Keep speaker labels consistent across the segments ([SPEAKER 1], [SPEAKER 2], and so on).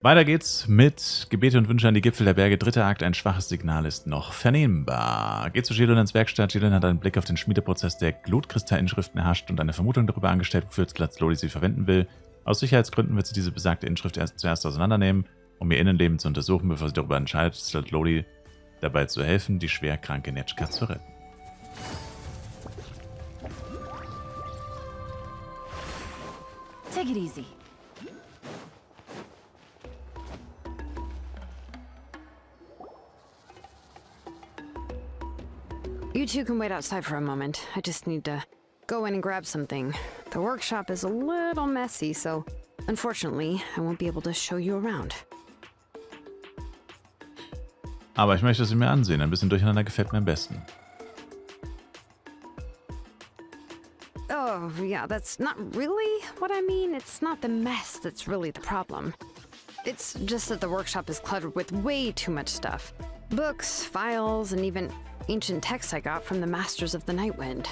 [SPEAKER 1] Weiter geht's mit Gebete und Wünsche an die Gipfel der Berge. Dritter Akt, ein schwaches Signal ist noch vernehmbar. Geht zu Jillian ins Werkstatt. Jillian hat einen Blick auf den Schmiedeprozess der Glutkristallinschriften erhascht und eine Vermutung darüber angestellt, wofür Lodi sie verwenden will. Aus Sicherheitsgründen wird sie diese besagte Inschrift zuerst auseinandernehmen, um ihr Innenleben zu untersuchen, bevor sie darüber entscheidet, Lodi dabei zu helfen, die schwer kranke Netschka zu retten.
[SPEAKER 2] Take it easy. You two can wait outside for a moment. I just need to go in and grab something. The workshop is a little messy, so unfortunately, I won't be able to show you around.
[SPEAKER 1] Aber ich möchte es mir ansehen. Ein bisschen Durcheinander gefällt mir am besten.
[SPEAKER 2] Oh, yeah, that's not really what I mean. It's not the mess that's really the problem. It's just that the workshop is cluttered with way too much stuff. Books, files, and even ancient texts I got from the Masters of the Nightwind.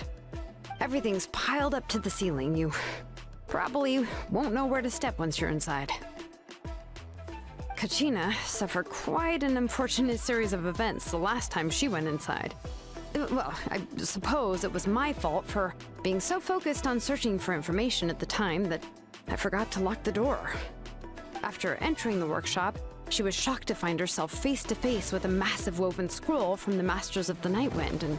[SPEAKER 2] Everything's piled up to the ceiling. You probably won't know where to step once you're inside. Kachina suffered quite an unfortunate series of events the last time she went inside. Well, I suppose it was my fault for being so focused on searching for information at the time that I forgot to lock the door. After entering the workshop, she was shocked to find herself face to face with a massive woven scroll from the Masters of the Nightwind, and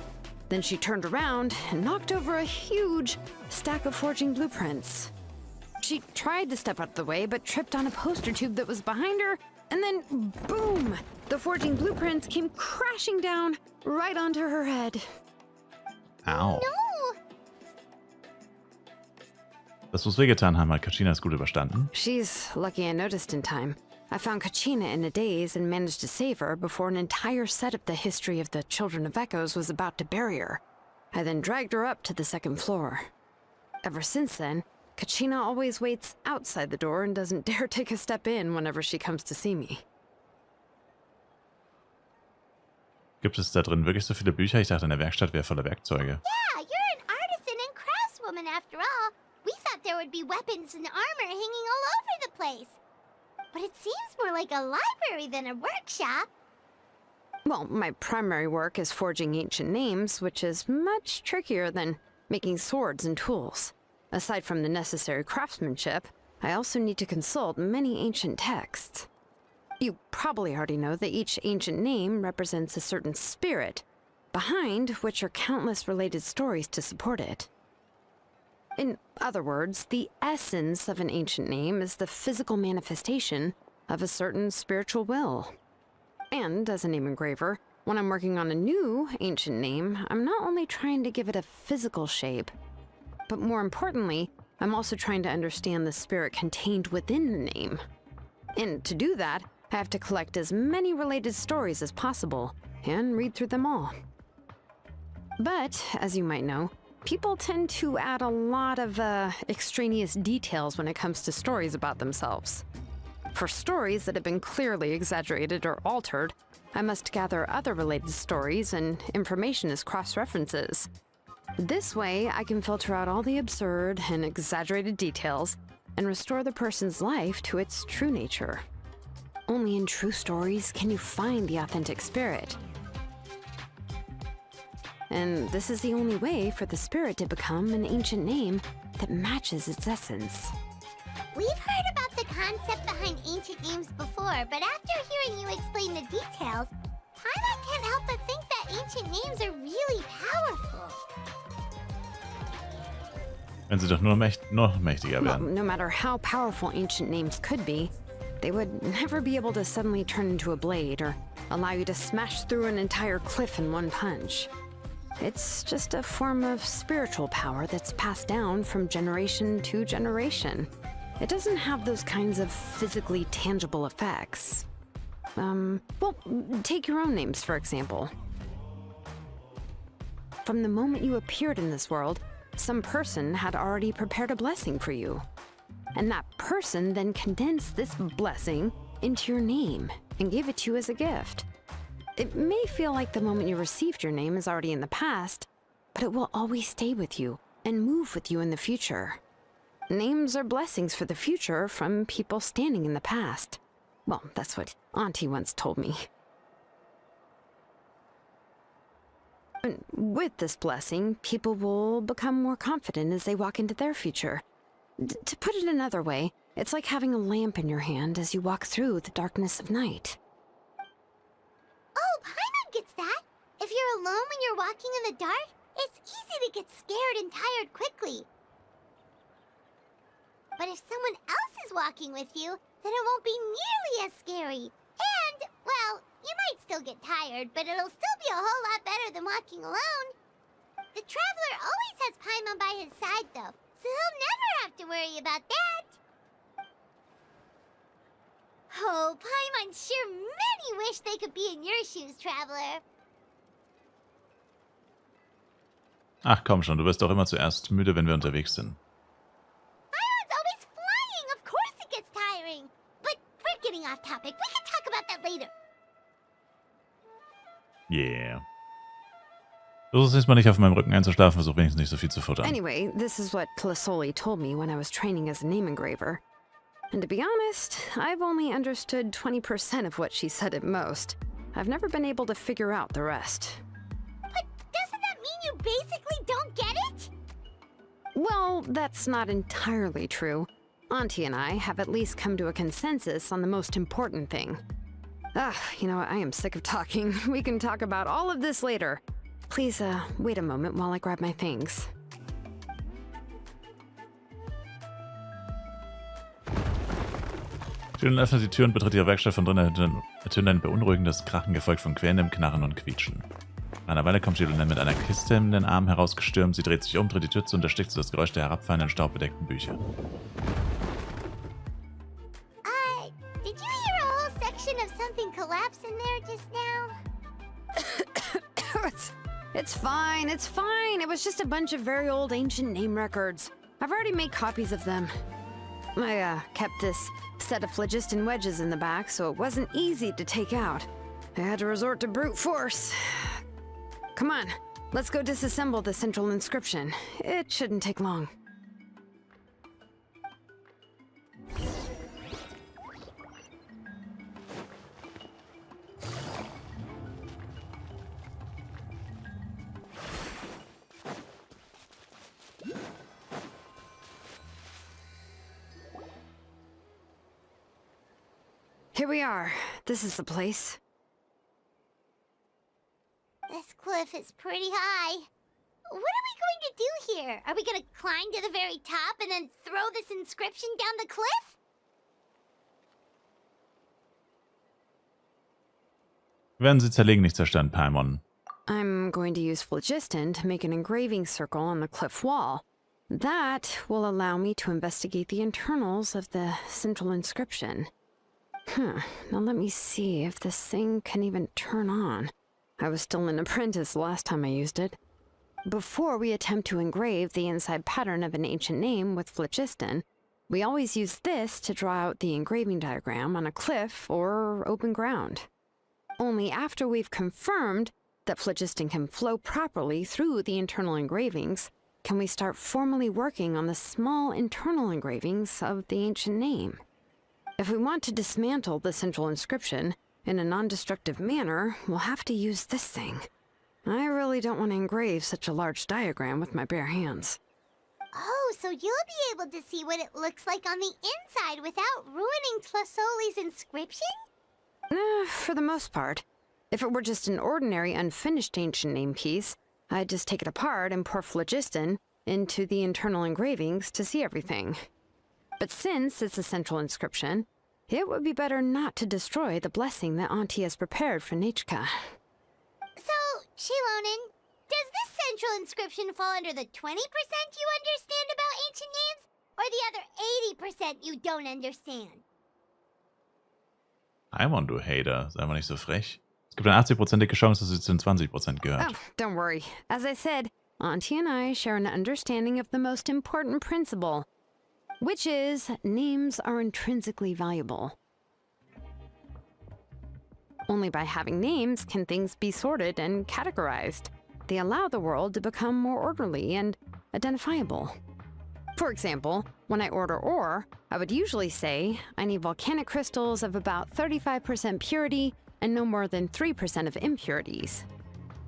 [SPEAKER 2] then she turned around and knocked over a huge stack of forging blueprints. She tried to step out of the way, but tripped on a poster tube that was behind her, and then, boom! The forging blueprints came crashing down right onto her head.
[SPEAKER 1] Au.
[SPEAKER 3] No!
[SPEAKER 1] Das muss wehgetan haben, hat Kachina es gut überstanden.
[SPEAKER 2] She's lucky I noticed in time. I found Kachina in a daze and managed to save her before an entire set of the history of the Children of Echoes was about to bury her. I then dragged her up to the second floor. Ever since then, Kachina always waits outside the door and doesn't dare take a step in whenever she comes to see me.
[SPEAKER 1] Gibt es da drin wirklich so viele Bücher? Ich dachte, in der Werkstatt wäre voller Werkzeuge.
[SPEAKER 3] Yeah, you're an artisan and craftswoman after all. We thought there would be weapons and armor hanging all over the place. But it seems more like a library than a workshop.
[SPEAKER 2] Well, my primary work is forging ancient names, which is much trickier than making swords and tools. Aside from the necessary craftsmanship, I also need to consult many ancient texts. You probably already know that each ancient name represents a certain spirit, behind which are countless related stories to support it. In other words, the essence of an ancient name is the physical manifestation of a certain spiritual will. And as a name engraver, when I'm working on a new ancient name, I'm not only trying to give it a physical shape, but more importantly, I'm also trying to understand the spirit contained within the name. And to do that, I have to collect as many related stories as possible and read through them all. But, as you might know, people tend to add a lot of extraneous details when it comes to stories about themselves. For stories that have been clearly exaggerated or altered, I must gather other related stories and information as cross-references. This way, I can filter out all the absurd and exaggerated details and restore the person's life to its true nature. Only in true stories can you find the authentic spirit. And this is the only way for the spirit to become an ancient name that matches its essence.
[SPEAKER 3] We've heard about the concept behind ancient names before, but after hearing you explain the details, Paimon can't help but think that ancient names are really powerful.
[SPEAKER 1] Wenn sie doch nur noch mächtiger
[SPEAKER 2] Well,
[SPEAKER 1] werden.
[SPEAKER 2] no matter how powerful ancient names could be, they would never be able to suddenly turn into a blade or allow you to smash through an entire cliff in one punch. It's just a form of spiritual power that's passed down from generation to generation. It doesn't have those kinds of physically tangible effects. Well, take your own names, for example. From the moment you appeared in this world, some person had already prepared a blessing for you. And that person then condensed this blessing into your name and gave it to you as a gift. It may feel like the moment you received your name is already in the past, but it will always stay with you and move with you in the future. Names are blessings for the future from people standing in the past. Well, that's what Auntie once told me. And with this blessing, people will become more confident as they walk into their future. To put it another way, it's like having a lamp in your hand as you walk through the darkness of night.
[SPEAKER 3] Oh, Paimon gets that. If you're alone when you're walking in the dark, it's easy to get scared and tired quickly. But if someone else is walking with you, then it won't be nearly as scary. And, well, you might still get tired, but it'll still be a whole lot better than walking alone. The traveler always has Paimon by his side, though, so he'll never have to worry about that. Oh, Paimon sure many wish they could be in your shoes, traveler.
[SPEAKER 1] Ach komm schon, du wirst doch immer zuerst müde, wenn wir unterwegs sind.
[SPEAKER 3] Paimon's always flying. Of course it gets tiring. But we're getting off topic. We can talk about that later.
[SPEAKER 1] Yeah. Versuch jetzt mal nicht auf meinem Rücken einzuschlafen, versuch wenigstens nicht so viel zu futtern.
[SPEAKER 2] Anyway, this is what Plisoli told me when I was training as a name engraver. And to be honest, I've only understood 20% of what she said at most. I've never been able to figure out the rest.
[SPEAKER 3] But doesn't that mean you basically don't get it?
[SPEAKER 2] Well, that's not entirely true. Auntie and I have at least come to a consensus on the most important thing. You know what? I am sick of talking. We can talk about all of this later. Please, wait a moment while I grab my things.
[SPEAKER 1] Julian öffnet die Tür und betritt ihre Werkstatt. Von drinnen ertönt ein beunruhigendes Krachen, gefolgt von quälendem Knarren und Quietschen. Nach einer Weile kommt Julian mit einer Kiste in den Arm herausgestürmt. Sie dreht sich um, dreht die Tür zu und erstickt so das Geräusch der herabfallenden, staubbedeckten Bücher.
[SPEAKER 3] Did you hear a whole section of something collapse in there just now?
[SPEAKER 2] It's fine, it's fine. It was just a bunch of very old ancient name records. I've already made copies of them. I kept this set of phlogiston wedges in the back, so it wasn't easy to take out. I had to resort to brute force. Come on, let's go disassemble the central inscription. It shouldn't take long. Here we are. This is the place.
[SPEAKER 3] This cliff is pretty high. What are we going to do here? Are we going to climb to the very top and then throw this inscription down the cliff?
[SPEAKER 1] Werden sie zerlegen, nicht zerstören, Paimon.
[SPEAKER 2] I'm going to use phlogiston to make an engraving circle on the cliff wall. That will allow me to investigate the internals of the central inscription. Now let me see if this thing can even turn on. I was still an apprentice last time I used it. Before we attempt to engrave the inside pattern of an ancient name with phlogiston, we always use this to draw out the engraving diagram on a cliff or open ground. Only after we've confirmed that phlogiston can flow properly through the internal engravings can we start formally working on the small internal engravings of the ancient name. If we want to dismantle the central inscription in a non-destructive manner, we'll have to use this thing. I really don't want to engrave such a large diagram with my bare hands.
[SPEAKER 3] Oh, so you'll be able to see what it looks like on the inside without ruining Tlasoli's inscription?
[SPEAKER 2] For the most part. If it were just an ordinary unfinished ancient name piece, I'd just take it apart and pour phlogiston into the internal engravings to see everything. But since it's a central inscription, it would be better not to destroy the blessing that Auntie has prepared for Nechka.
[SPEAKER 3] So, Shilonen, does this central inscription fall under the 20% you understand about ancient names, or the other 80% you don't understand?
[SPEAKER 1] Paimon, du Hater, sei mal nicht so frech. Es gibt eine 80%ige Chance, dass sie zu den 20% gehört.
[SPEAKER 2] Oh, don't worry. As I said, Auntie and I share an understanding of the most important principle, which is names are intrinsically valuable. Only by having names can things be sorted and categorized. They allow the world to become more orderly and identifiable. For example, when I order ore, I would usually say I need volcanic crystals of about 35% purity and no more than 3% of impurities.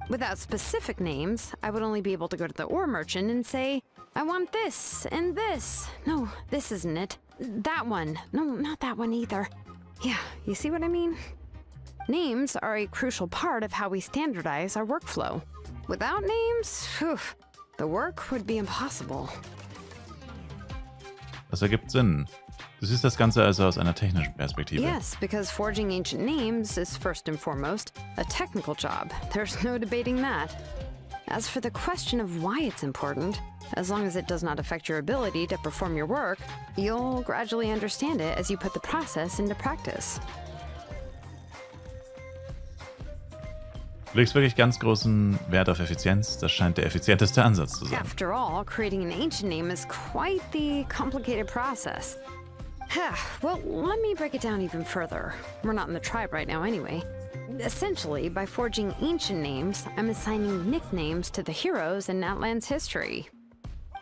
[SPEAKER 2] Without specific names, I would only be able to go to the ore merchant and say, I want this and this. No, this isn't it. That one. No, not that one either. Yeah, you see what I mean? Names are a crucial part of how we standardize our workflow. Without names, the work would be impossible.
[SPEAKER 1] Das ergibt Sinn. Du siehst das Ganze also aus einer technischen Perspektive.
[SPEAKER 2] Yes, because forging ancient names is first and foremost a technical job. There's no debating that. As for the question of why it's important, as long as it does not affect your ability to perform your work, you'll gradually understand it as you put the process into practice.
[SPEAKER 1] Du legst wirklich ganz großen Wert auf Effizienz. Das scheint der effizienteste Ansatz zu sein.
[SPEAKER 2] After all, creating an ancient name is quite the complicated process. Well, let me break it down even further. We're not in the tribe right now anyway. Essentially, by forging ancient names, I'm assigning nicknames to the heroes in Outland's history.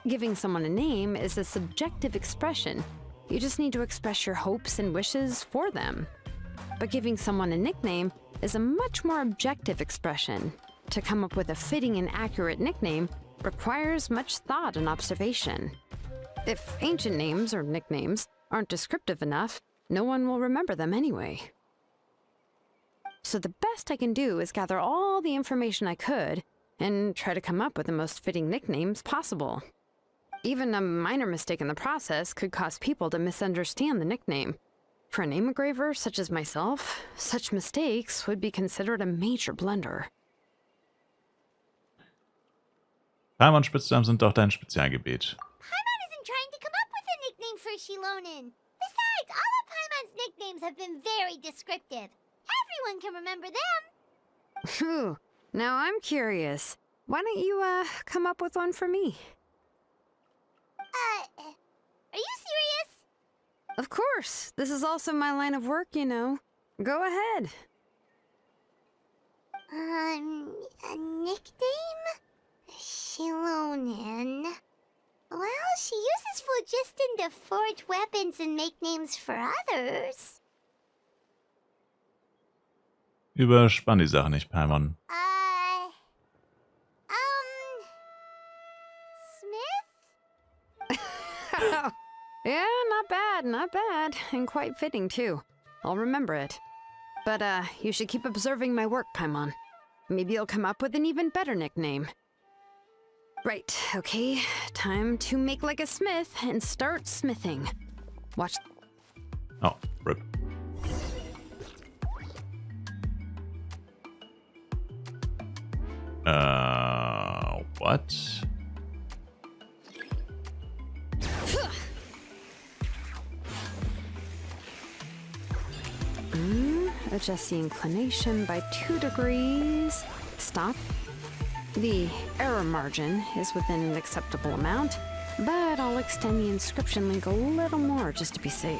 [SPEAKER 2] Giving someone a name is a subjective expression. You just need to express your hopes and wishes for them. But giving someone a nickname is a much more objective expression. To come up with a fitting and accurate nickname requires much thought and observation. If ancient names or nicknames aren't descriptive enough, no one will remember them anyway. So the best I can do is gather all the information I could and try to come up with the most fitting nicknames possible. Even a minor mistake in the process could cause people to misunderstand the nickname. For a name engraver such as myself, such mistakes would be considered a major blunder.
[SPEAKER 1] Paimon Spitznamen sind doch dein Spezialgebiet.
[SPEAKER 3] Paimon isn't trying to come up with a nickname for Shilonen. Besides, all of Paimon's nicknames have been very descriptive. Everyone can remember them.
[SPEAKER 2] Phew. Now I'm curious. Why don't you, come up with one for me?
[SPEAKER 3] Are you serious?
[SPEAKER 2] Of course. This is also my line of work, you know. Go ahead.
[SPEAKER 3] A nickname? Shilonen. Well, she uses phlogiston to forge weapons and make names for others.
[SPEAKER 1] Überspann die Sache nicht, Paimon.
[SPEAKER 3] Smith?
[SPEAKER 2] Yeah, not bad, and quite fitting too. I'll remember it. But, you should keep observing my work, Paimon. Maybe you'll come up with an even better nickname. Right, okay, time to make like a smith and start smithing. Watch.
[SPEAKER 1] Oh, RIP. What?
[SPEAKER 2] Adjust the inclination by 2 degrees. Stop. The error margin is within an acceptable amount, but I'll extend the inscription link a little more just to be safe.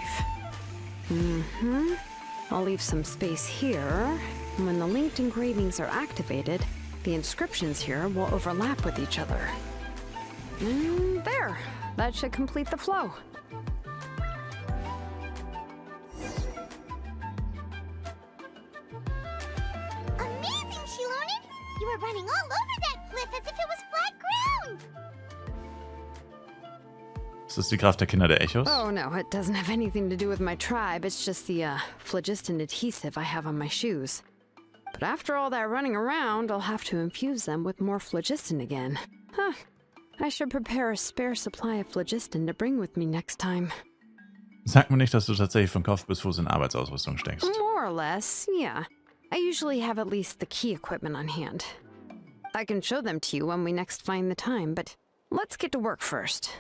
[SPEAKER 2] I'll leave some space here. When the linked engravings are activated, the inscriptions here will overlap with each other. And there! That should complete the flow.
[SPEAKER 3] Amazing, Shilonen! You were running all over that cliff as if it was flat ground!
[SPEAKER 1] Ist das die Kraft der Kinder der Echos?
[SPEAKER 2] Oh no, it doesn't have anything to do with my tribe. It's just the, phlogiston adhesive I have on my shoes. But after all that running around, I'll have to infuse them with more phlogiston again. Huh. I should prepare a spare supply of phlogiston to bring with me next time.
[SPEAKER 1] Sag mir nicht, dass du tatsächlich von Kopf bis Fuß in Arbeitsausrüstung steckst.
[SPEAKER 2] More or less, yeah. I usually have at least the key equipment on hand. I can show them to you when we next find the time, but let's get to work first.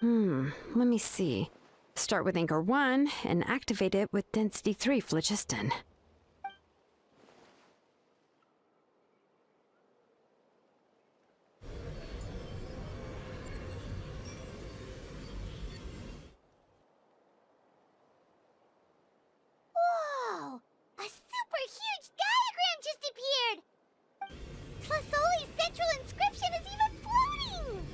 [SPEAKER 2] Let me see. Start with Anchor 1 and activate it with Density 3 phlogiston.
[SPEAKER 3] Whoa! A super huge diagram just appeared! Tlasoli's central inscription is even floating!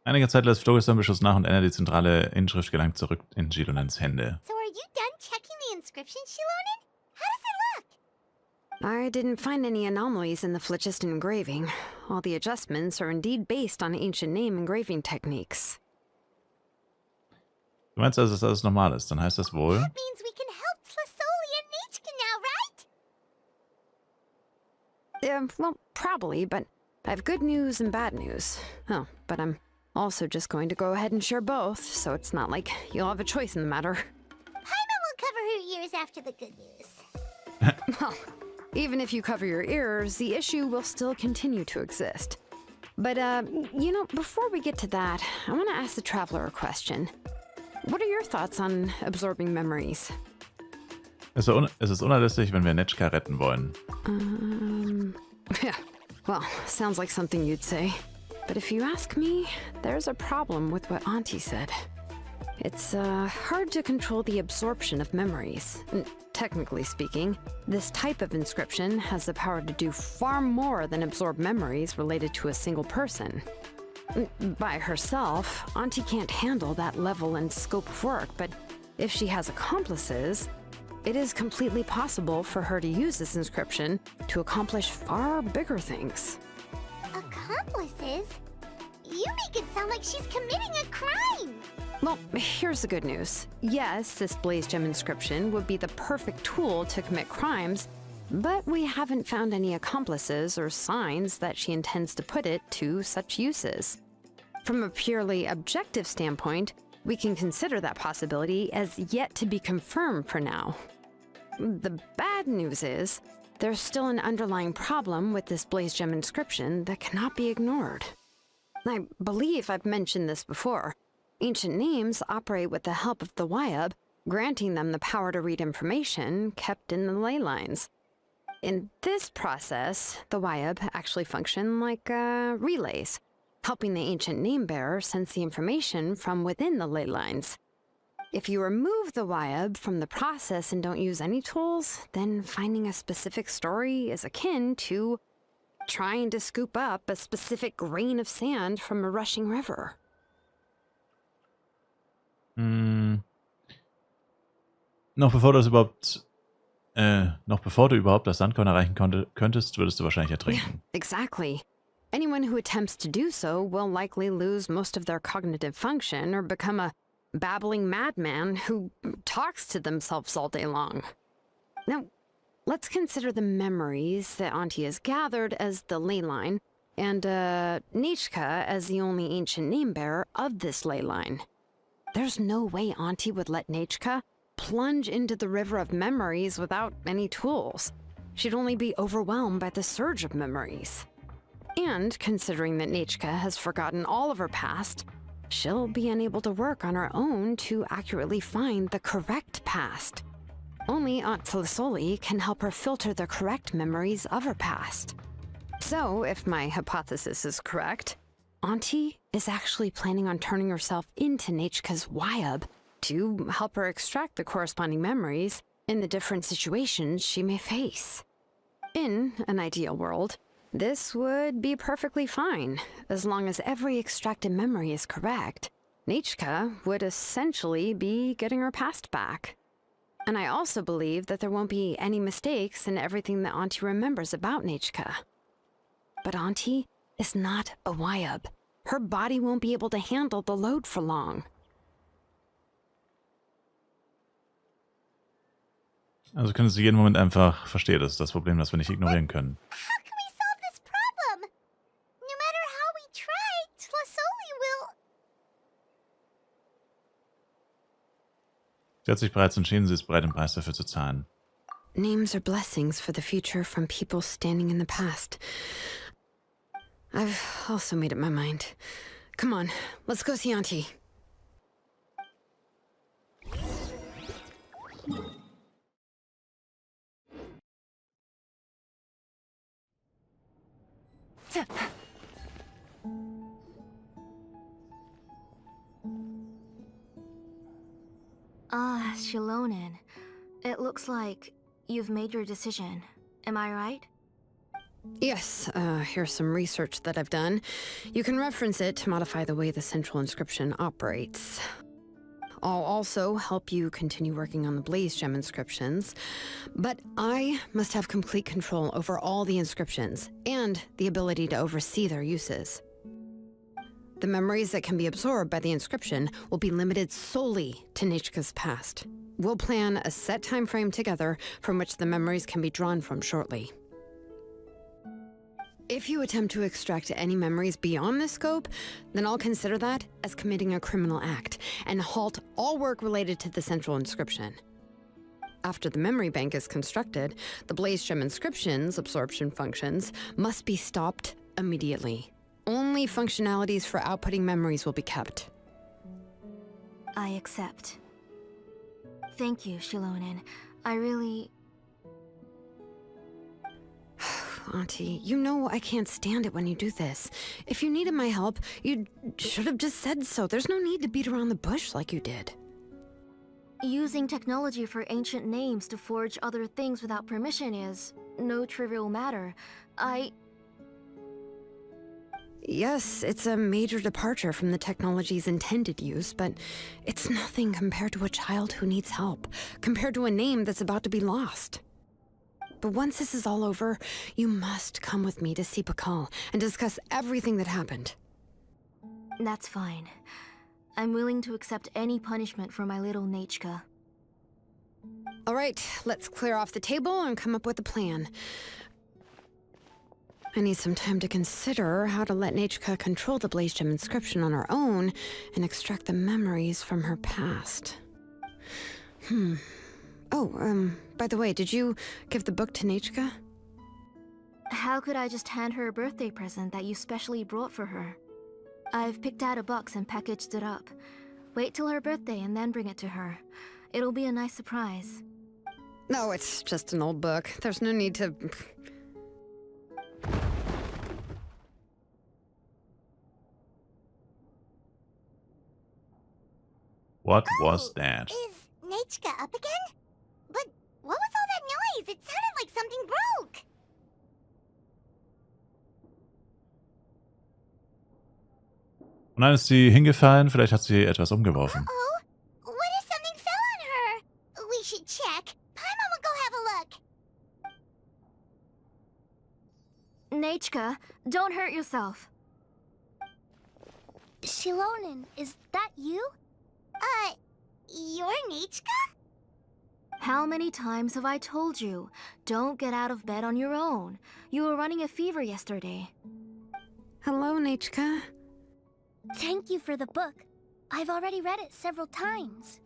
[SPEAKER 1] Einige Zeit lässt Floris den Beschuss nach und ändert die zentrale Inschrift gelangt zurück in Shilonans Hände.
[SPEAKER 3] So are you done checking the inscription, Shilonen? How does it look?
[SPEAKER 2] I didn't find any anomalies in the phlogiston engraving. All the adjustments are indeed based on ancient name engraving techniques.
[SPEAKER 1] Du meinst also, dass alles normal ist? Dann heißt das wohl...
[SPEAKER 3] That means we can help Tlasoli and Nichka now, right?
[SPEAKER 2] Well, probably, but I have good news and bad news. Oh, but I'm also just going to go ahead and share both, so it's not like you'll have a choice in the matter.
[SPEAKER 3] Paimon will cover her ears after the good news.
[SPEAKER 2] Well, even if you cover your ears, the issue will still continue to exist. But, you know, before we get to that, I want to ask the traveler a question. What are your thoughts on absorbing memories?
[SPEAKER 1] Es ist unerlässlich, wenn wir Netschka retten wollen.
[SPEAKER 2] Yeah, well, sounds like something you'd say. But if you ask me, there's a problem with what Auntie said. It's hard to control the absorption of memories. Technically speaking, this type of inscription has the power to do far more than absorb memories related to a single person. By herself, Auntie can't handle that level and scope of work, but if she has accomplices, it is completely possible for her to use this inscription to accomplish far bigger things.
[SPEAKER 3] Accomplices? You make it sound like she's committing a crime!
[SPEAKER 2] Well, here's the good news. Yes, this Blaze Gem inscription would be the perfect tool to commit crimes, but we haven't found any accomplices or signs that she intends to put it to such uses. From a purely objective standpoint, we can consider that possibility as yet to be confirmed for now. The bad news is, there's still an underlying problem with this Blaze Gem inscription that cannot be ignored. I believe I've mentioned this before. Ancient names operate with the help of the Wyab, granting them the power to read information kept in the ley lines. In this process, the Wyab actually function like relays, helping the ancient name bearer sense the information from within the ley lines. If you remove the Wyab from the process and don't use any tools, then finding a specific story is akin to trying to scoop up a specific grain of sand from a rushing river.
[SPEAKER 1] Noch bevor du überhaupt das Sandkorn erreichen könntest, würdest du wahrscheinlich ertrinken.
[SPEAKER 2] Exactly. Anyone who attempts to do so will likely lose most of their cognitive function or become a babbling madman who talks to themselves all day long. Now, let's consider the memories that Auntie has gathered as the ley line, and Nichka as the only ancient name bearer of this ley line. There's no way Auntie would let Nichka plunge into the river of memories without any tools. She'd only be overwhelmed by the surge of memories. And considering that Nichka has forgotten all of her past, she'll be unable to work on her own to accurately find the correct past. Only Aunt Tlasoli can help her filter the correct memories of her past. So, if my hypothesis is correct, Auntie is actually planning on turning herself into Nichka's Wyab to help her extract the corresponding memories in the different situations she may face. In an ideal world, this would be perfectly fine, as long as every extracted memory is correct. Nichka would essentially be getting her past back. And I also believe that there won't be any mistakes in everything that Auntie remembers about Nichka. But Auntie is not a Wyab. Her body won't be able to handle the load for long.
[SPEAKER 1] Also könntest du jeden Moment einfach verstehen, das ist das Problem, das wir nicht ignorieren können.
[SPEAKER 3] How can we solve this problem? No matter how we try, Tlasoli will...
[SPEAKER 1] Sie hat sich bereits entschieden, sie ist bereit, den Preis dafür zu zahlen.
[SPEAKER 2] Names are blessings for the future from people standing in the past. I've also made up my mind. Come on, let's go see Auntie.
[SPEAKER 4] Shilonen. It looks like you've made your decision. Am I right?
[SPEAKER 2] Yes, here's some research that I've done. You can reference it to modify the way the central inscription operates. I'll also help you continue working on the Blaze Gem inscriptions, but I must have complete control over all the inscriptions and the ability to oversee their uses. The memories that can be absorbed by the inscription will be limited solely to Nechka's past. We'll plan a set time frame together from which the memories can be drawn from shortly. If you attempt to extract any memories beyond this scope, then I'll consider that as committing a criminal act and halt all work related to the central inscription. After the memory bank is constructed, the Blaze Gem inscription's absorption functions must be stopped immediately. Only functionalities for outputting memories will be kept.
[SPEAKER 4] I accept. Thank you, Shilonen. I really...
[SPEAKER 2] Auntie, you know I can't stand it when you do this. If you needed my help, you should have just said so. There's no need to beat around the bush like you did.
[SPEAKER 4] Using technology for ancient names to forge other things without permission is no trivial matter.
[SPEAKER 2] Yes, it's a major departure from the technology's intended use, but it's nothing compared to a child who needs help, compared to a name that's about to be lost. But once this is all over, you must come with me to see Pakal and discuss everything that happened.
[SPEAKER 4] That's fine. I'm willing to accept any punishment for my little Nechka.
[SPEAKER 2] All right, let's clear off the table and come up with a plan. I need some time to consider how to let Nechka control the Blaze Gem inscription on her own and extract the memories from her past. Oh, by the way, did you give the book to Nechka?
[SPEAKER 4] How could I just hand her a birthday present that you specially brought for her? I've picked out a box and packaged it up. Wait till her birthday and then bring it to her. It'll be a nice surprise.
[SPEAKER 2] No, it's just an old book. There's no need to...
[SPEAKER 1] What was that?
[SPEAKER 3] Is Nechka up again? But what was all that noise? It sounded like something broke.
[SPEAKER 1] Und dann ist sie hingefallen, vielleicht hat sie etwas umgeworfen.
[SPEAKER 3] Oh, what if something fell on her? We should check. Paimon will go have a look.
[SPEAKER 4] Nechka, don't hurt yourself.
[SPEAKER 3] Shilonen, is that you? You're Nechka?
[SPEAKER 4] How many times have I told you? Don't get out of bed on your own. You were running a fever yesterday.
[SPEAKER 2] Hello, Nechka.
[SPEAKER 3] Thank you for the book. I've already read it several times.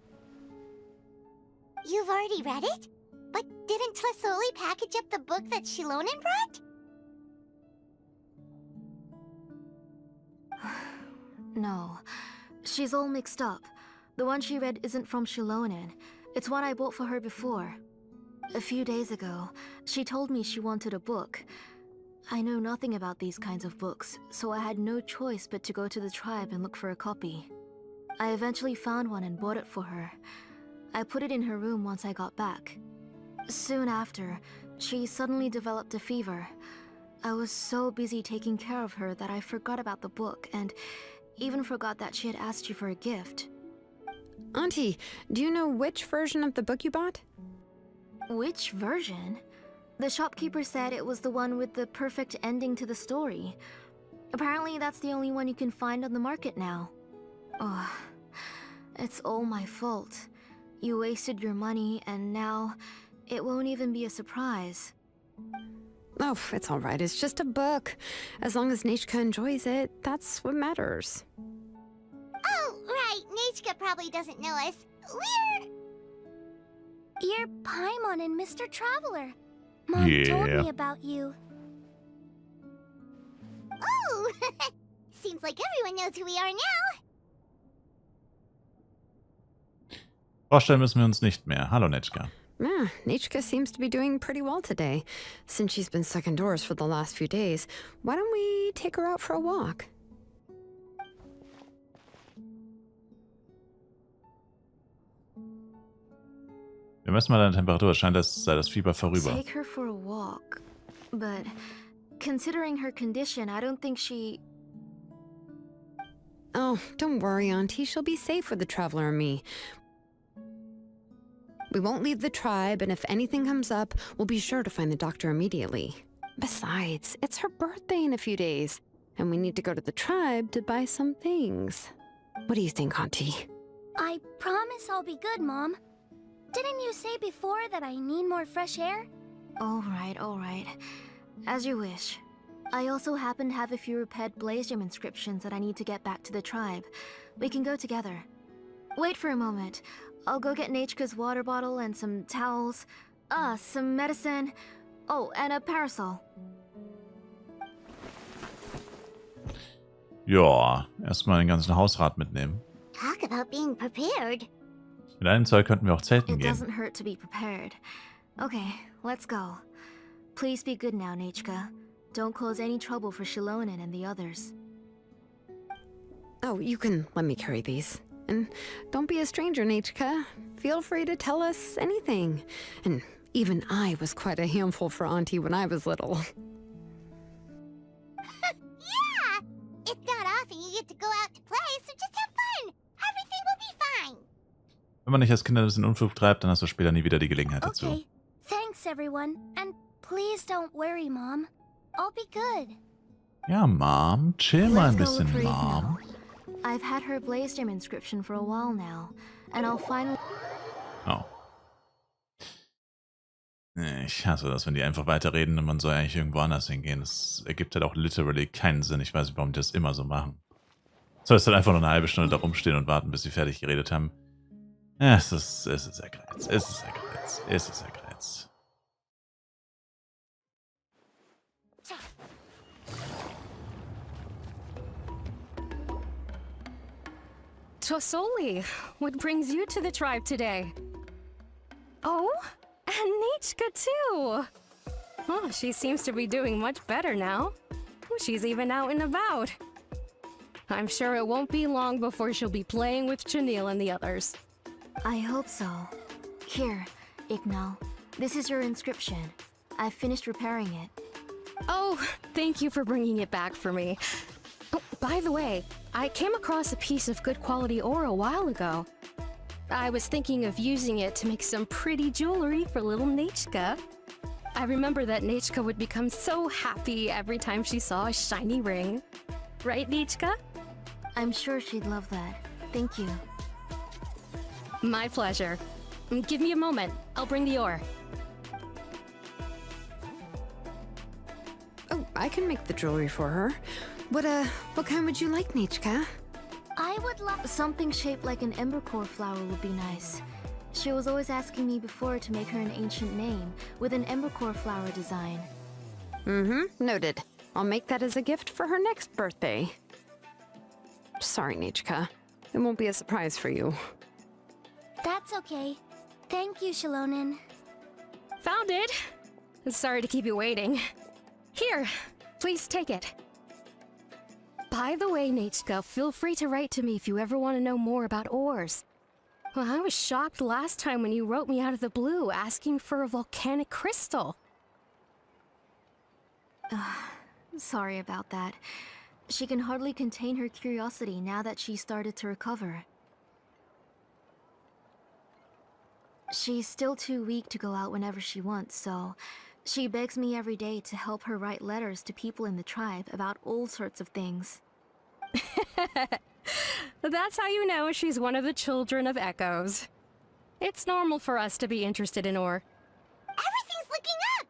[SPEAKER 3] You've already read it? But didn't Tlasoli package up the book that Shilonen brought?
[SPEAKER 4] No, she's all mixed up. The one she read isn't from Shilonen. It's one I bought for her before. A few days ago, she told me she wanted a book. I know nothing about these kinds of books, so I had no choice but to go to the tribe and look for a copy. I eventually found one and bought it for her. I put it in her room once I got back. Soon after, she suddenly developed a fever. I was so busy taking care of her that I forgot about the book and even forgot that she had asked you for a gift.
[SPEAKER 2] Auntie, do you know which version of the book you bought?
[SPEAKER 4] Which version? The shopkeeper said it was the one with the perfect ending to the story. Apparently that's the only one you can find on the market now. Oh, it's all my fault. You wasted your money and now it won't even be a surprise.
[SPEAKER 2] Oh, it's all right. It's just a book. As long as Nechka enjoys it, that's what matters.
[SPEAKER 3] Oh, right. Nechka probably doesn't know us. You're Paimon and Mr. Traveler. Mom told me about you. Oh, seems like everyone knows who we are now.
[SPEAKER 1] Vorstellen müssen wir uns nicht mehr. Hallo, Nechka.
[SPEAKER 2] Yeah, Nechka seems to be doing pretty well today. Since she's been stuck indoors for the last few days, why don't we take her out for a walk?
[SPEAKER 1] Wir messen mal deine Temperatur. Es scheint, als sei das Fieber vorüber.
[SPEAKER 4] Take her for a walk. But considering her condition, I don't think she...
[SPEAKER 2] Oh, don't worry, Auntie. She'll be safe with the Traveler and me. We won't leave the tribe, and if anything comes up, we'll be sure to find the doctor immediately. Besides, it's her birthday in a few days, and we need to go to the tribe to buy some things. What do you think, Auntie?
[SPEAKER 5] I promise I'll be good, Mom. Didn't you say before that I need more fresh air?
[SPEAKER 4] All right. As you wish. I also happen to have a few repaired Blaze Gem inscriptions that I need to get back to the tribe. We can go together. Wait for a moment. I'll go get Nechka's water bottle and some towels. Some medicine. Oh, and a parasol.
[SPEAKER 1] Ja, erstmal den ganzen Hausrat mitnehmen.
[SPEAKER 3] Talk about being prepared.
[SPEAKER 1] Mit einem Zeug könnten wir auch zelten
[SPEAKER 4] It
[SPEAKER 1] gehen.
[SPEAKER 4] doesn't hurt to be prepared. Okay, let's go. Please be good now, Nechka. Don't cause any trouble for Shilonen and the others.
[SPEAKER 2] Oh, you can let me carry these. And don't be a stranger, Nechka. Feel free to tell us anything. And even I was quite a handful for Auntie when I was little.
[SPEAKER 3] Yeah! It's not often you get to go out to play, so just have fun. Everything will be fine.
[SPEAKER 1] Wenn man nicht als Kind ein bisschen Unfug treibt, dann hast du später nie wieder die Gelegenheit dazu.
[SPEAKER 5] Okay. Thanks, everyone. And please don't worry, Mom. I'll be good.
[SPEAKER 1] Ja, Mom, chill mal ein
[SPEAKER 4] Let's go look
[SPEAKER 1] bisschen,
[SPEAKER 4] for
[SPEAKER 1] Mom.
[SPEAKER 4] Igno. I've had her Blaze Gem inscription for a while now, and I'll finally...
[SPEAKER 1] Oh. Ich hasse das, wenn die einfach weiterreden und man soll eigentlich irgendwo anders hingehen. Das ergibt halt auch literally keinen Sinn. Ich weiß nicht, warum die das immer so machen. Sollst halt einfach nur eine halbe Stunde da rumstehen und warten, bis sie fertig geredet haben. Ja, es ist ein Greiz. Es ist ein Greiz.
[SPEAKER 6] Tosoli, what brings you to the tribe today? Oh, and Nechka too. Oh, she seems to be doing much better now. She's even out and about. I'm sure it won't be long before she'll be playing with Chenille and the others.
[SPEAKER 4] I hope so. Here, Igno. This is your inscription. I've finished repairing it.
[SPEAKER 6] Oh, thank you for bringing it back for me. Oh, by the way, I came across a piece of good quality ore a while ago. I was thinking of using it to make some pretty jewelry for little Nechka. I remember that Nechka would become so happy every time she saw a shiny ring. Right, Nechka?
[SPEAKER 4] I'm sure she'd love that. Thank you.
[SPEAKER 6] My pleasure. Give me a moment. I'll bring the ore.
[SPEAKER 2] Oh, I can make the jewelry for her. What kind would you like, Nechka?
[SPEAKER 5] I would love...
[SPEAKER 4] Something shaped like an embercore flower would be nice. She was always asking me before to make her an ancient name with an embercore flower design.
[SPEAKER 2] Noted. I'll make that as a gift for her next birthday. Sorry, Nechka. It won't be a surprise for you.
[SPEAKER 5] That's okay. Thank you, Shilonen.
[SPEAKER 6] Found it! Sorry to keep you waiting. Here, please take it. By the way, Nechka, feel free to write to me if you ever want to know more about ores. Well, I was shocked last time when you wrote me out of the blue asking for a volcanic crystal.
[SPEAKER 4] Sorry about that. She can hardly contain her curiosity now that she's started to recover. She's still too weak to go out whenever she wants, so she begs me every day to help her write letters to people in the tribe about all sorts of things.
[SPEAKER 6] That's how you know she's one of the children of echoes. It's normal for us to be interested in ore.
[SPEAKER 3] Everything's looking up!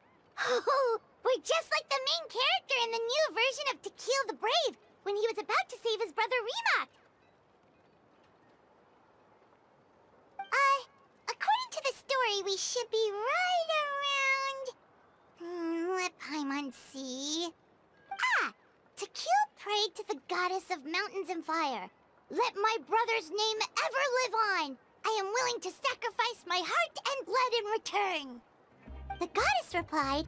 [SPEAKER 3] Oh, we're just like the main character in the new version of To Kill the Brave, when he was about to save his brother Remak. According to the story, we should be right around... let Paimon see... To kill prayed to the goddess of mountains and fire. Let my brother's name ever live on. I am willing to sacrifice my heart and blood in return. The goddess replied,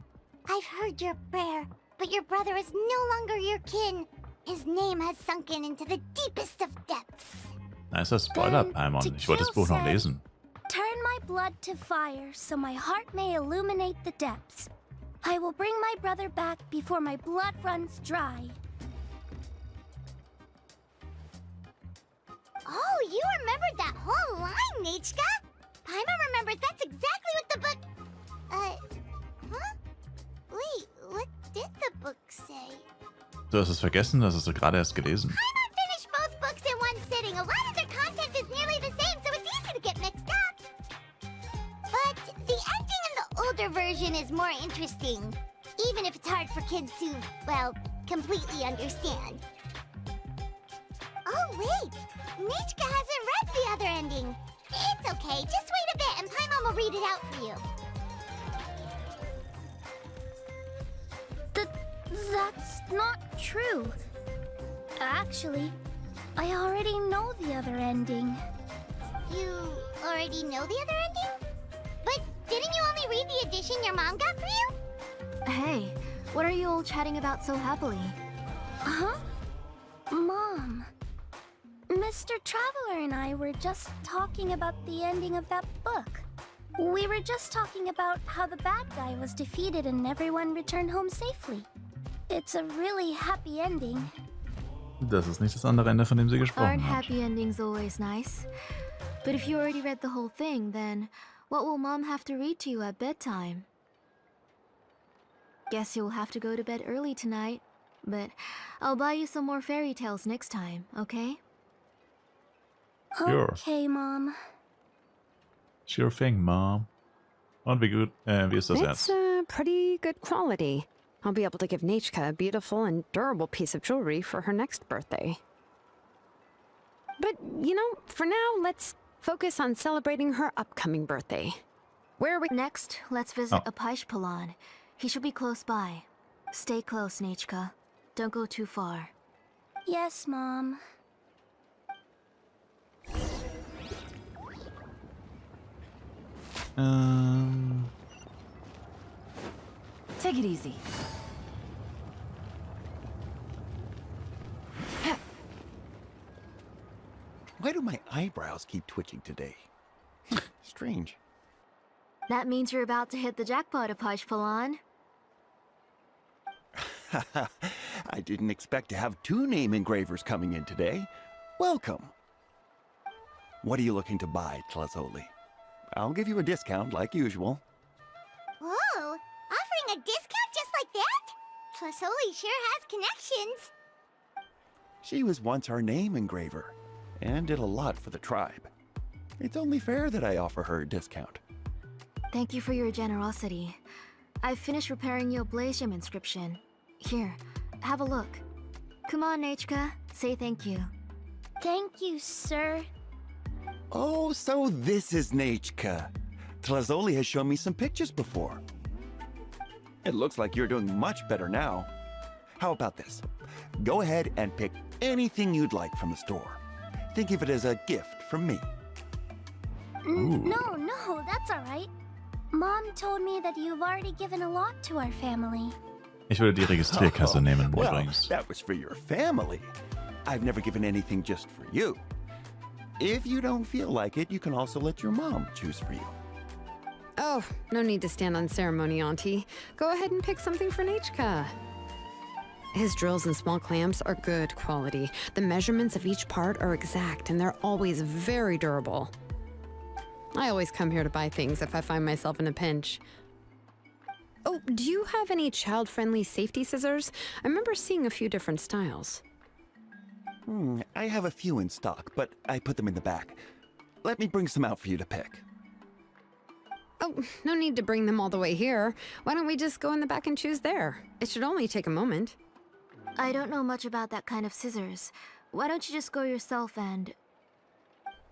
[SPEAKER 3] I've heard your prayer, but your brother is no longer your kin. His name has sunken into the deepest of depths.
[SPEAKER 1] Nicer Spoiler, Paimon. Ich wollte das Buch noch lesen.
[SPEAKER 5] Turn my blood to fire so my heart may illuminate the depths. I will bring my brother back before my blood runs dry.
[SPEAKER 3] Oh, you remembered that whole line, Nechka? Paimon remembers that's exactly what the book... huh? Wait, what did the book say?
[SPEAKER 1] Du hast es vergessen, das hast du gerade erst gelesen.
[SPEAKER 3] Paimon finished both books in one sitting. A lot of their content is nearly the same, so it's easy to get mixed up. But the ending in the older version is more interesting, even if it's hard for kids to, well, completely understand. Oh, wait! Nechka hasn't read the other ending. It's okay, just wait a bit and Paimon will read it out for you.
[SPEAKER 5] That's not true. Actually, I already know the other ending.
[SPEAKER 3] You already know the other ending? But didn't you only read the edition your mom got for you?
[SPEAKER 4] Hey, what are you all chatting about so happily?
[SPEAKER 5] Huh? Mom. Mr. Traveler and I were just talking about the ending of that book. We were just talking about how the bad guy was defeated and everyone returned home safely. It's a really happy ending.
[SPEAKER 1] Das ist nicht das andere Ende, von dem sie gesprochen
[SPEAKER 4] Aren't
[SPEAKER 1] hat.
[SPEAKER 4] happy endings always nice? But if you already read the whole thing, then what will Mom have to read to you at bedtime? Guess you'll have to go to bed early tonight, but I'll buy you some more fairy tales next time, okay?
[SPEAKER 1] Sure.
[SPEAKER 5] Okay, Mom.
[SPEAKER 1] Sure thing, Mom. Und wie ist das
[SPEAKER 2] It's
[SPEAKER 1] jetzt?
[SPEAKER 2] pretty good quality. I'll be able to give Nechka a beautiful and durable piece of jewelry for her next birthday. But, you know, for now, let's focus on celebrating her upcoming birthday. Where are we?
[SPEAKER 4] Next, let's visit
[SPEAKER 1] Oh.
[SPEAKER 4] Apashpalan. He should be close by. Stay close, Nechka. Don't go too far.
[SPEAKER 5] Yes, Mom.
[SPEAKER 7] Take it easy.
[SPEAKER 8] Why do my eyebrows keep twitching today? Strange.
[SPEAKER 4] That means you're about to hit the jackpot, Apashpalan.
[SPEAKER 8] I didn't expect to have 2 name engravers coming in today. Welcome. What are you looking to buy, Tlazoli? I'll give you a discount like usual.
[SPEAKER 3] Whoa, offering a discount just like that? Tlasoli sure has connections.
[SPEAKER 8] She was once our name engraver and did a lot for the tribe. It's only fair that I offer her a discount.
[SPEAKER 4] Thank you for your generosity. I've finished repairing your Blasium inscription. Here, have a look. Come on, Nechka, say thank you.
[SPEAKER 5] Thank you, sir.
[SPEAKER 8] Oh, so this is Nechka. Tlazoli has shown me some pictures before. It looks like you're doing much better now. How about this? Go ahead and pick anything you'd like from the store. Think of it as a gift from me.
[SPEAKER 5] No, that's all right. Mom told me that you've already given a lot to our family.
[SPEAKER 1] Ich würde die Registrierkasse nehmen,
[SPEAKER 8] Well,
[SPEAKER 1] übrigens.
[SPEAKER 8] that was for your family. I've never given anything just for you. If you don't feel like it, you can also let your mom choose for you.
[SPEAKER 2] Oh, no need to stand on ceremony, Auntie. Go ahead and pick something for Nechka. His drills and small clamps are good quality. The measurements of each part are exact, and they're always very durable. I always come here to buy things if I find myself in a pinch. Oh, do you have any child-friendly safety scissors? I remember seeing a few different styles.
[SPEAKER 8] I have a few in stock, but I put them in the back. Let me bring some out for you to pick.
[SPEAKER 2] Oh, no need to bring them all the way here. Why don't we just go in the back and choose there? It should only take a moment.
[SPEAKER 4] I don't know much about that kind of scissors. Why don't you just go yourself and...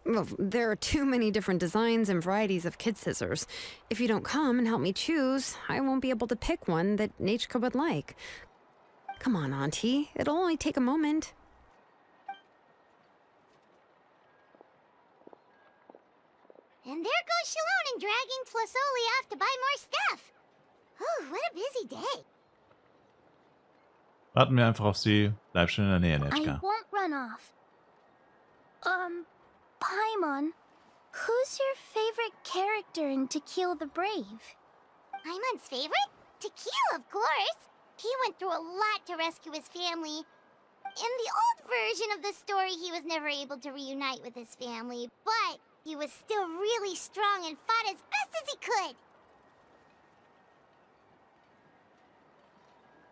[SPEAKER 2] Well, there are too many different designs and varieties of kid scissors. If you don't come and help me choose, I won't be able to pick one that Nechka would like. Come on, Auntie. It'll only take a moment.
[SPEAKER 3] And there goes Shalon and dragging Tlasoli off to buy more stuff. Oh, what a busy day.
[SPEAKER 1] Warten wir einfach auf sie. Bleib schön in der Nähe,
[SPEAKER 5] I
[SPEAKER 1] Nechka.
[SPEAKER 5] won't run off. Paimon, who's your favorite character in To Kill the Brave?
[SPEAKER 3] Paimon's favorite? Tequila, of course. He went through a lot to rescue his family. In the old version of the story, he was never able to reunite with his family, but he was still really strong and fought as best as he could.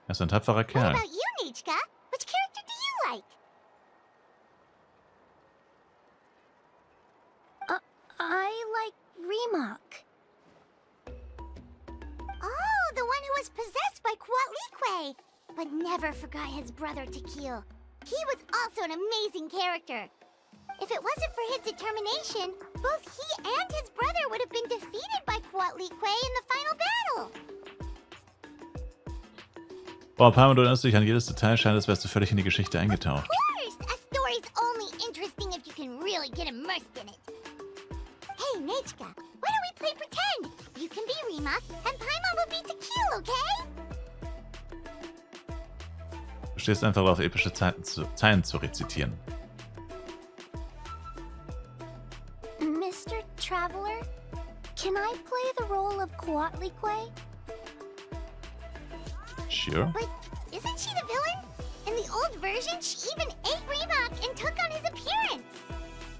[SPEAKER 1] Er ist ein tapferer
[SPEAKER 3] What
[SPEAKER 1] Kerl.
[SPEAKER 3] about you, Nechka? Which character do you like?
[SPEAKER 5] I like Remak.
[SPEAKER 3] Oh, the one who was possessed by Quatlique, but never forgot his brother Tequil. He was also an amazing character. If it wasn't for his determination, both he and his brother would have been defeated by Quatlique in the final battle.
[SPEAKER 1] Boah, Palmer, du erinnerst dich an jedes Detail, scheint, als wärst du völlig in die Geschichte eingetaucht.
[SPEAKER 3] Of course, a story's only interesting if you can really get immersed in it. Hey, Nechka, why don't we play pretend? You can be Remak, and Paimon will be Tequil, okay?
[SPEAKER 1] Du stehst einfach auf epische Zeilen zu rezitieren.
[SPEAKER 5] Mr. Traveler, can I play the role of Quatlique?
[SPEAKER 1] Sure.
[SPEAKER 3] But isn't she the villain? In the old version, she even ate Remak and took on his appearance.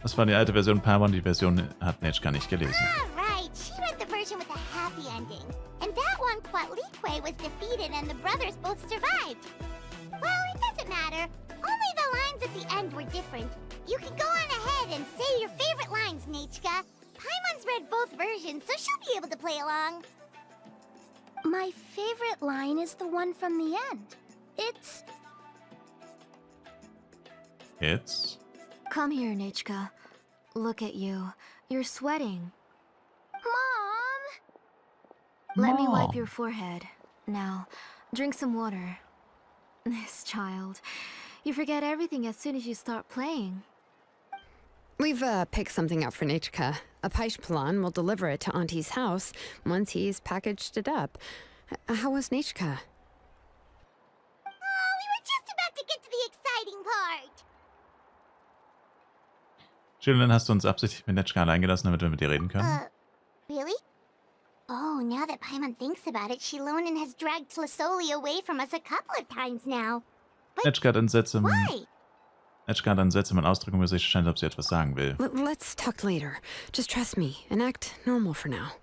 [SPEAKER 1] Das war die alte Version, Palmer, die Version hat Nechka nicht gelesen.
[SPEAKER 3] Ah, right. She read the version with a happy ending. And that one, Quatlique was defeated and the brothers both survived. Well, it doesn't matter. Only the lines at the end were different. You can go on ahead and say your favorite lines, Nechka. Paimon's read both versions, so she'll be able to play along.
[SPEAKER 5] My favorite line is the one from the end. It's... Come here, Nechka. Look at you. You're sweating.
[SPEAKER 3] Mom!
[SPEAKER 5] Let me wipe your forehead. Now, drink some water. This child. You forget everything as soon as you start playing.
[SPEAKER 2] We've picked something up for Nechka. A Paishpalan will deliver it to Auntie's house once he's packaged it up. How was Nechka?
[SPEAKER 3] Oh, we were just about to get to the exciting part.
[SPEAKER 1] Julian, hast du uns absichtlich mit Nechka allein gelassen, damit wir mit dir reden können?
[SPEAKER 3] Really? Oh, now that Paimon thinks about it, Shilonen has dragged Tlisoli away from us a couple of times now.
[SPEAKER 1] Nechka hat einen
[SPEAKER 3] Why?
[SPEAKER 1] seltsamen Ausdruck im Gesicht, scheint, als ob sie etwas sagen will.
[SPEAKER 2] Let's talk later. Just trust me and act normal for now.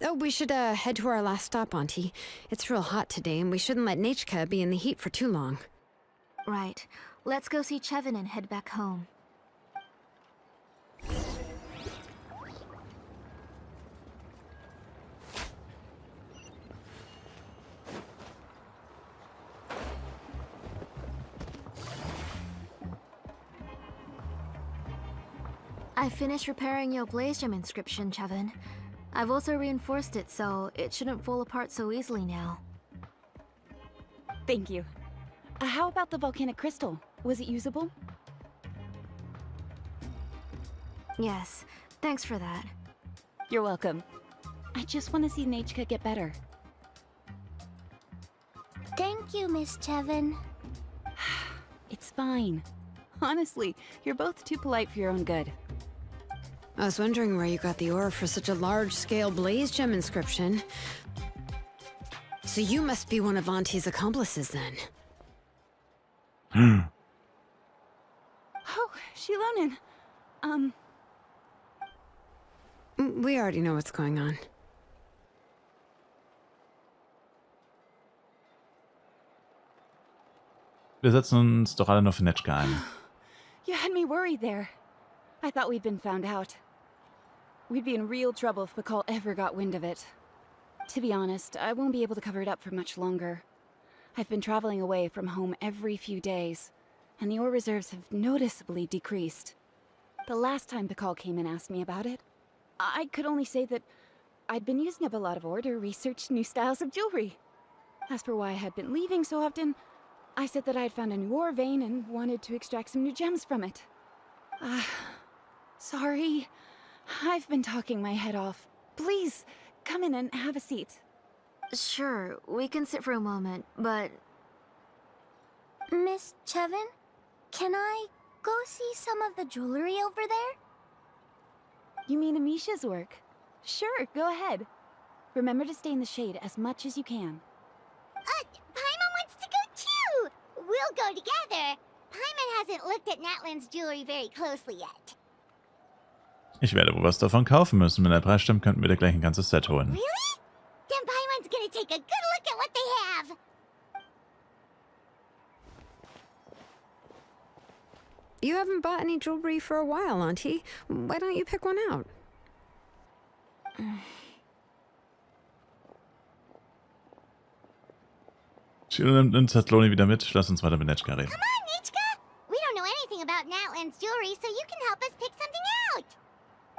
[SPEAKER 2] Oh, we should head to our last stop, Auntie. It's real hot today, and we shouldn't let Nechka be in the heat for too long.
[SPEAKER 4] Right. Let's go see Chevin and head back home. I finished repairing your blaze gem inscription, Chevin. I've also reinforced it so it shouldn't fall apart so easily now.
[SPEAKER 7] Thank you. How about the volcanic crystal? Was it usable?
[SPEAKER 4] Yes, thanks for that.
[SPEAKER 7] You're welcome. I just want to see Nechka get better.
[SPEAKER 5] Thank you, Miss Chevin.
[SPEAKER 7] It's fine. Honestly, you're both too polite for your own good.
[SPEAKER 2] I was wondering where you got the ore for such a large-scale blaze gem inscription. So you must be one of Auntie's accomplices, then.
[SPEAKER 7] Oh, Shilonen.
[SPEAKER 2] We already know what's going on.
[SPEAKER 1] Wir setzen uns doch alle nur für Nechka ein.
[SPEAKER 7] You had me worried there. I thought we'd been found out. We'd be in real trouble if Bakal ever got wind of it. To be honest, I won't be able to cover it up for much longer. I've been traveling away from home every few days, and the ore reserves have noticeably decreased. The last time Bakal came and asked me about it, I could only say that I'd been using up a lot of ore to research new styles of jewelry. As for why I had been leaving so often, I said that I had found a new ore vein and wanted to extract some new gems from it. Sorry. I've been talking my head off. Please, come in and have a seat.
[SPEAKER 4] Sure, we can sit for a moment, but...
[SPEAKER 5] Miss Chevin, can I go see some of the jewelry over there?
[SPEAKER 7] You mean Amisha's work? Sure, go ahead. Remember to stay in the shade as much as you can.
[SPEAKER 3] Paimon wants to go too! We'll go together. Paimon hasn't looked at Natlan's jewelry very closely yet.
[SPEAKER 1] Ich werde wohl was davon kaufen müssen. Wenn der Preis stimmt, könnten wir dir gleich ein ganzes Set holen.
[SPEAKER 3] Really? Then Paimon's gonna take a good look at what they have.
[SPEAKER 2] You haven't bought any jewelry for a while, Auntie. Why don't you pick one out?
[SPEAKER 1] Chilo nimmt Zatloni wieder mit. Lass uns weiter mit Netschka reden.
[SPEAKER 3] Come on, Nichka! We don't know anything about Natlan's jewelry, so you can help us pick something out.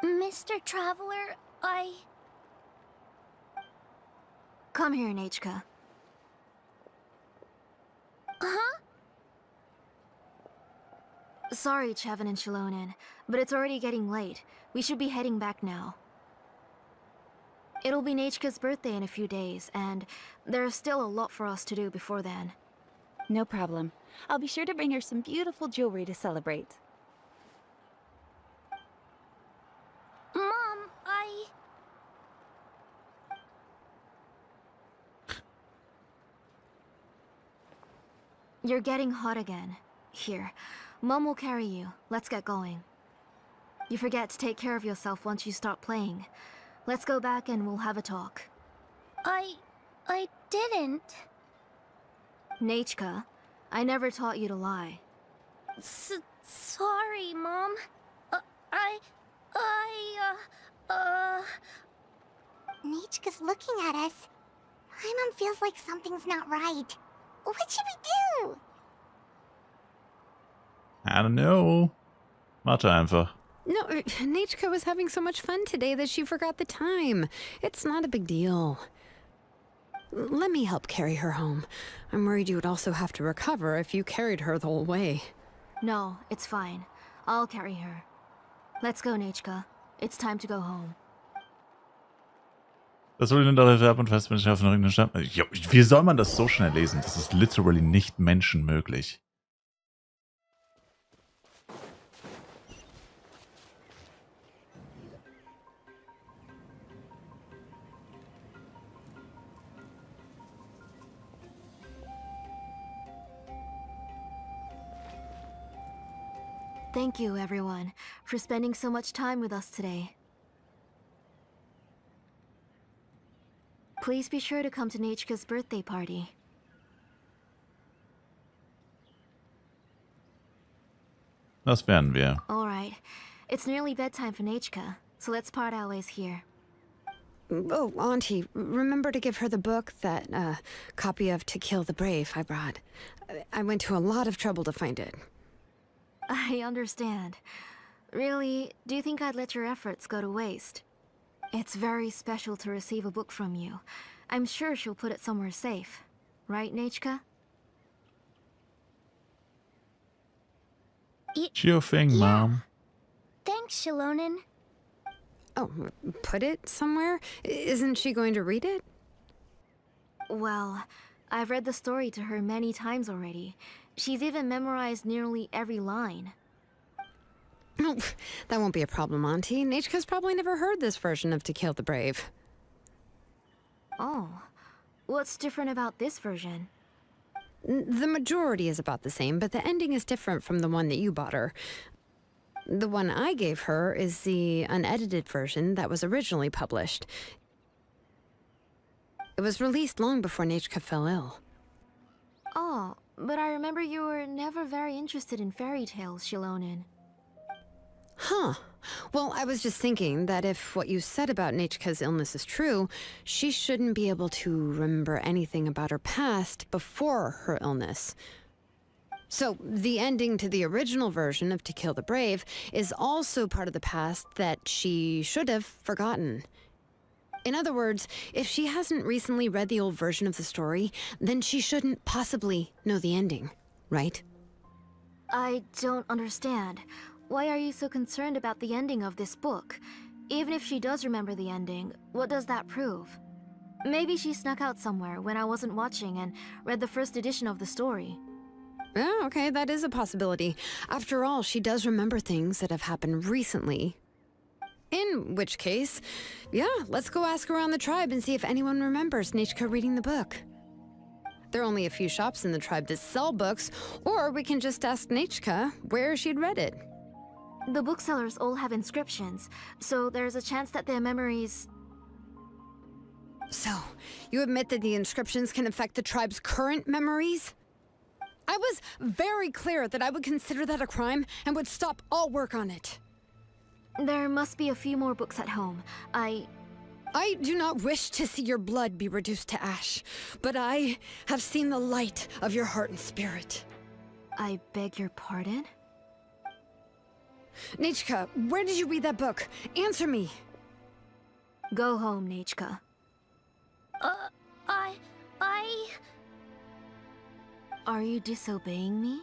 [SPEAKER 5] Mr. Traveler,
[SPEAKER 4] Come here, Nachka.
[SPEAKER 5] Huh?
[SPEAKER 4] Sorry, Chevin and Shilonen, but it's already getting late. We should be heading back now. It'll be Nachka's birthday in a few days, and there's still a lot for us to do before then.
[SPEAKER 7] No problem. I'll be sure to bring her some beautiful jewelry to celebrate.
[SPEAKER 5] Mom,
[SPEAKER 4] You're getting hot again. Here, Mom will carry you. Let's get going. You forget to take care of yourself once you start playing. Let's go back and we'll have a talk.
[SPEAKER 5] I didn't.
[SPEAKER 4] Nachka, I never taught you to lie.
[SPEAKER 5] Sorry, Mom.
[SPEAKER 3] Nichka's looking at us. Paimon feels like something's not right. What should we do?
[SPEAKER 1] I don't know. Warte einfach.
[SPEAKER 2] No, Nichka was having so much fun today that she forgot the time. It's not a big deal. Let me help carry her home. I'm worried you would also have to recover if you carried her the whole way.
[SPEAKER 4] No, it's fine. I'll carry her. Let's go, Nachka. It's time to go home.
[SPEAKER 1] Das soll ihn darauf ab und fest mit auf den Ring Stamm. Wie soll man das so schnell lesen? Das ist literally nicht menschenmöglich.
[SPEAKER 4] Thank you, everyone, for spending so much time with us today. Please be sure to come to Nachka's birthday party.
[SPEAKER 1] Das werden wir.
[SPEAKER 4] All right. It's nearly bedtime for Nachka, so let's part our ways here.
[SPEAKER 2] Oh, Auntie, remember to give her the book, that copy of To Kill the Brave I brought. I went to a lot of trouble to find it.
[SPEAKER 4] I understand. Really, do you think I'd let your efforts go to waste? It's very special to receive a book from you. I'm sure she'll put it somewhere safe. Right, Nachka?
[SPEAKER 1] It's your thing,
[SPEAKER 5] yeah.
[SPEAKER 1] Mom.
[SPEAKER 5] Thanks, Shilonen.
[SPEAKER 2] Oh, put it somewhere? Isn't she going to read it?
[SPEAKER 4] Well, I've read the story to her many times already. She's even memorized nearly every line.
[SPEAKER 2] Oh, that won't be a problem, Auntie. Nachka's probably never heard this version of To Kill the Brave.
[SPEAKER 4] Oh, what's different about this version?
[SPEAKER 2] The majority is about the same, but the ending is different from the one that you bought her. The one I gave her is the unedited version that was originally published. It was released long before Nachka fell ill.
[SPEAKER 4] Oh, but I remember you were never very interested in fairy tales, Shilonen.
[SPEAKER 2] Huh. Well, I was just thinking that if what you said about Nachka's illness is true, she shouldn't be able to remember anything about her past before her illness. So, the ending to the original version of To Kill the Brave is also part of the past that she should have forgotten. In other words, if she hasn't recently read the old version of the story, then she shouldn't possibly know the ending, right?
[SPEAKER 4] I don't understand. Why are you so concerned about the ending of this book? Even if she does remember the ending, what does that prove? Maybe she snuck out somewhere when I wasn't watching and read the first edition of the story.
[SPEAKER 2] Oh, okay, that is a possibility. After all, she does remember things that have happened recently. In which case, yeah, let's go ask around the tribe and see if anyone remembers Nechka reading the book. There are only a few shops in the tribe that sell books, or we can just ask Nechka where she'd read it.
[SPEAKER 4] The booksellers all have inscriptions, so there's a chance that their memories...
[SPEAKER 2] So, you admit that the inscriptions can affect the tribe's current memories? I was very clear that I would consider that a crime and would stop all work on it.
[SPEAKER 4] There must be a few more books at home. I
[SPEAKER 2] do not wish to see your blood be reduced to ash, but I have seen the light of your heart and spirit.
[SPEAKER 4] I beg your pardon?
[SPEAKER 2] Nechka, where did you read that book? Answer me.
[SPEAKER 4] Go home, Nechka. Are you disobeying me?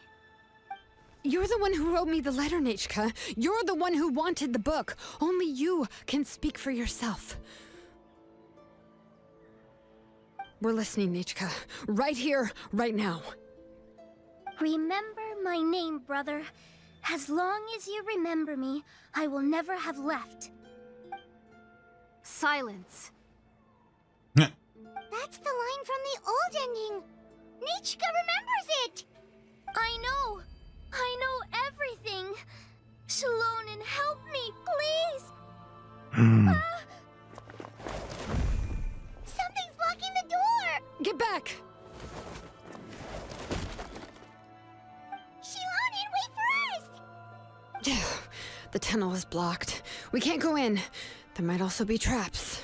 [SPEAKER 2] You're the one who wrote me the letter, Nechka. You're the one who wanted the book. Only you can speak for yourself. We're listening, Nechka. Right here, right now.
[SPEAKER 5] Remember my name, brother. As long as you remember me, I will never have left.
[SPEAKER 4] Silence.
[SPEAKER 3] That's the line from the old ending. Nechka remembers it.
[SPEAKER 5] I know everything. Shalonen, help me, please.
[SPEAKER 3] Something's blocking the door.
[SPEAKER 2] Get back!
[SPEAKER 3] Shalonen, wait for us.
[SPEAKER 2] The tunnel is blocked. We can't go in. There might also be traps.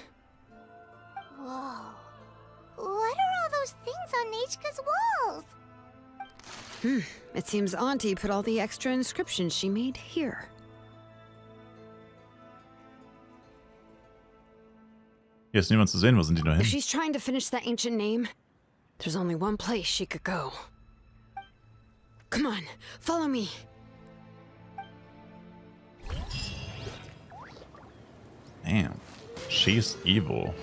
[SPEAKER 3] Whoa. What are all those things on Nechka's walls?
[SPEAKER 2] It seems Auntie put all the extra inscriptions she made here.
[SPEAKER 1] Hier ist niemand zu sehen. Wo sind die nur hin?
[SPEAKER 2] If she's trying to finish that ancient name, there's only one place she could go. Come on, follow me.
[SPEAKER 1] Damn. She's evil.